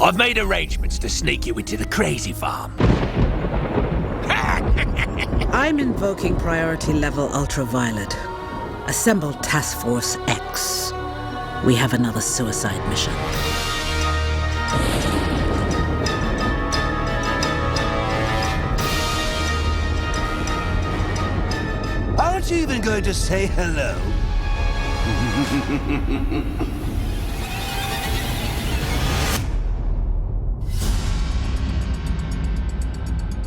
I've made arrangements to sneak you into the crazy farm. I'm invoking priority level ultraviolet. Assemble Task Force X. We have another suicide mission. Aren't you even going to say hello?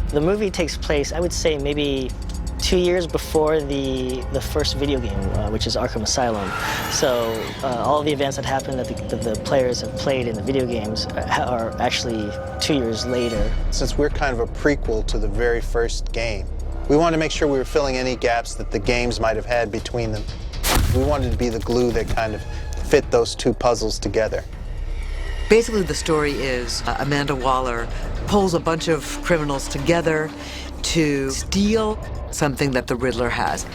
The movie takes place, I would say, maybe 2 years before the first video game, which is Arkham Asylum. So all the events that happened that the players have played in the video games are actually 2 years later. Since we're kind of a prequel to the very first game, we wanted to make sure we were filling any gaps that the games might have had between them. We wanted to be the glue that kind of fit those two puzzles together. Basically, the story is Amanda Waller pulls a bunch of criminals together to steal something that the Riddler has.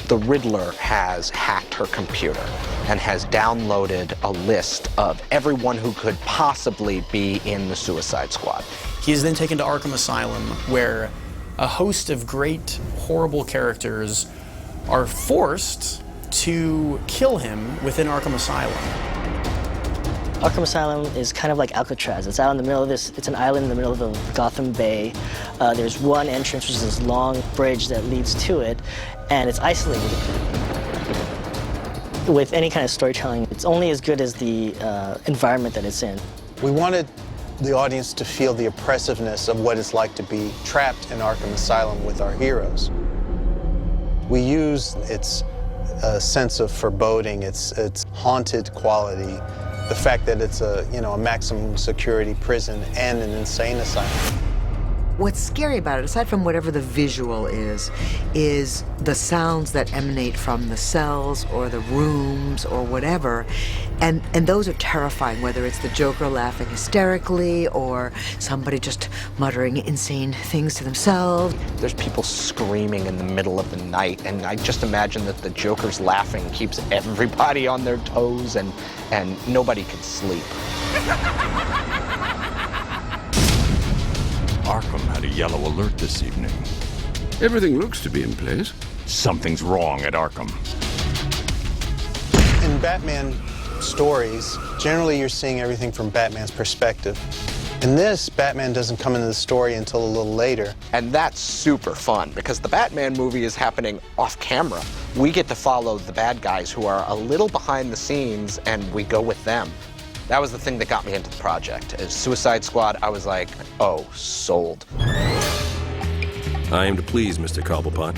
The Riddler has hacked her computer and has downloaded a list of everyone who could possibly be in the Suicide Squad. He is then taken to Arkham Asylum, where a host of great, horrible characters are forced to kill him within Arkham Asylum. Arkham Asylum is kind of like Alcatraz. It's out in the middle of this, it's an island in the middle of the Gotham Bay. There's one entrance, which is this long bridge that leads to it, and it's isolated. With any kind of storytelling, it's only as good as the environment that it's in. We wanted the audience to feel the oppressiveness of what it's like to be trapped in Arkham Asylum with our heroes. We use its sense of foreboding, its haunted quality, the fact that it's a maximum security prison and an insane asylum. What's scary about it, aside from whatever the visual is the sounds that emanate from the cells or the rooms or whatever. And those are terrifying, whether it's the Joker laughing hysterically or somebody just muttering insane things to themselves. There's people screaming in the middle of the night, and I just imagine that the Joker's laughing keeps everybody on their toes, and nobody can sleep. Arkham had a yellow alert this evening. Everything looks to be in place. Something's wrong at Arkham. In Batman stories, generally you're seeing everything from Batman's perspective. In this, Batman doesn't come into the story until a little later. And that's super fun, because the Batman movie is happening off camera. We get to follow the bad guys who are a little behind the scenes, and we go with them. That was the thing that got me into the project. As Suicide Squad, I was like, oh, sold. I am to please, Mr. Cobblepot.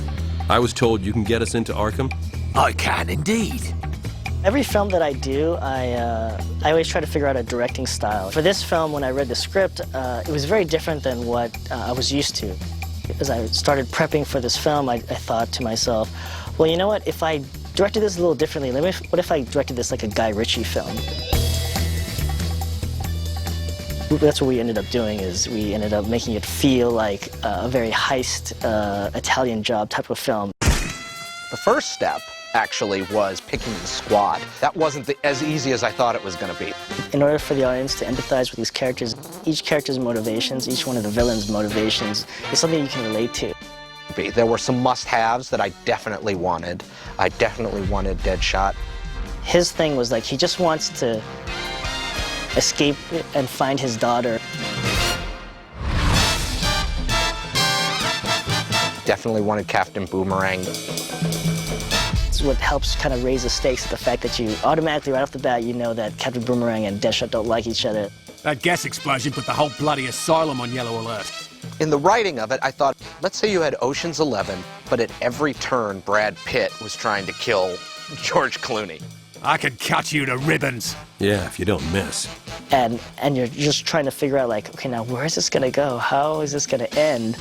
I was told you can get us into Arkham. I can indeed. Every film that I do, I always try to figure out a directing style. For this film, when I read the script, it was very different than what I was used to. As I started prepping for this film, I thought to myself, well, you know what? If I directed this a little differently, what if I directed this like a Guy Ritchie film? That's what we ended up doing, is we ended up making it feel like a very heist Italian job type of film. The first step actually was picking the squad. That wasn't as easy as I thought it was going to be. In order for the audience to empathize with these characters, each character's motivations, each one of the villains' motivations, is something you can relate to. There were some must-haves that I definitely wanted. I definitely wanted Deadshot. His thing was like, he just wants to escape and find his daughter. Definitely wanted Captain Boomerang. It's what helps kind of raise the stakes, the fact that you automatically, right off the bat, you know that Captain Boomerang and Deadshot don't like each other. That gas explosion put the whole bloody asylum on yellow alert. In the writing of it, I thought, let's say you had Ocean's 11, but at every turn, Brad Pitt was trying to kill George Clooney. I could cut you to ribbons. Yeah, if you don't miss. And you're just trying to figure out, like, okay, now where is this gonna go? How is this gonna end?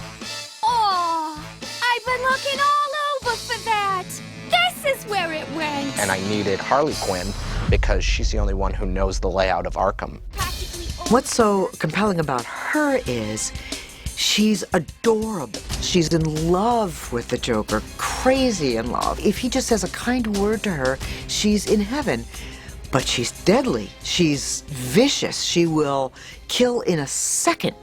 Oh, I've been looking all over for that. This is where it went. And I needed Harley Quinn because she's the only one who knows the layout of Arkham. What's so compelling about her is she's adorable. She's in love with the Joker, crazy in love. If he just says a kind word to her, she's in heaven. But she's deadly. She's vicious. She will kill in a second.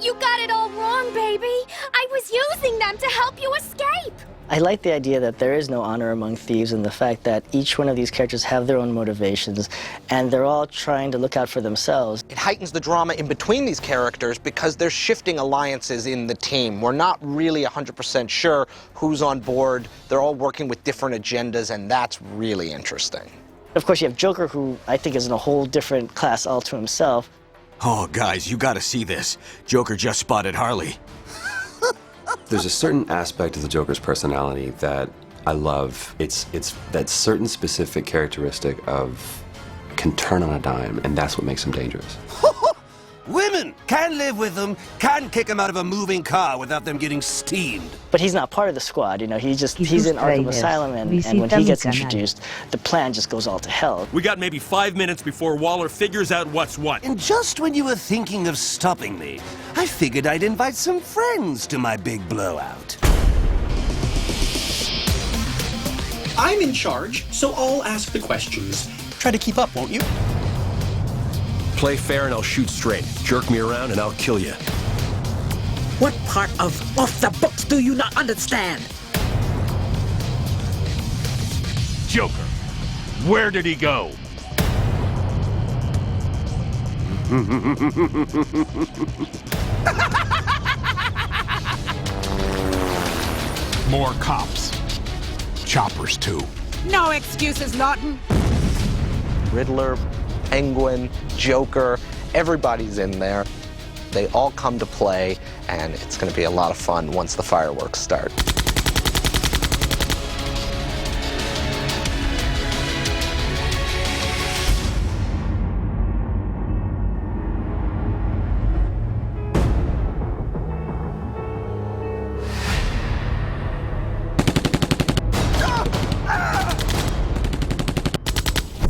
You got it all wrong, baby. I was using them to help you escape. I like the idea that there is no honor among thieves and the fact that each one of these characters have their own motivations and they're all trying to look out for themselves. It heightens the drama in between these characters because there's shifting alliances in the team. We're not really 100% sure who's on board. They're all working with different agendas, and that's really interesting. Of course, you have Joker, who I think is in a whole different class all to himself. Oh, guys, you gotta see this. Joker just spotted Harley. There's a certain aspect of the Joker's personality that I love. It's that certain specific characteristic of can turn on a dime, and that's what makes him dangerous. Women! Can live with them, can kick them out of a moving car without them getting steamed. But he's not part of the squad, you know, he's in Arkham Asylum, and when he gets introduced, the plan just goes all to hell. We got maybe 5 minutes before Waller figures out what's what. And just when you were thinking of stopping me, I figured I'd invite some friends to my big blowout. I'm in charge, so I'll ask the questions. Try to keep up, won't you? Play fair and I'll shoot straight. Jerk me around and I'll kill you. What part of off the books do you not understand? Joker, where did he go? More cops. Choppers, too. No excuses, Lawton. Riddler, Penguin, Joker, everybody's in there. They all come to play, and it's going to be a lot of fun once the fireworks start.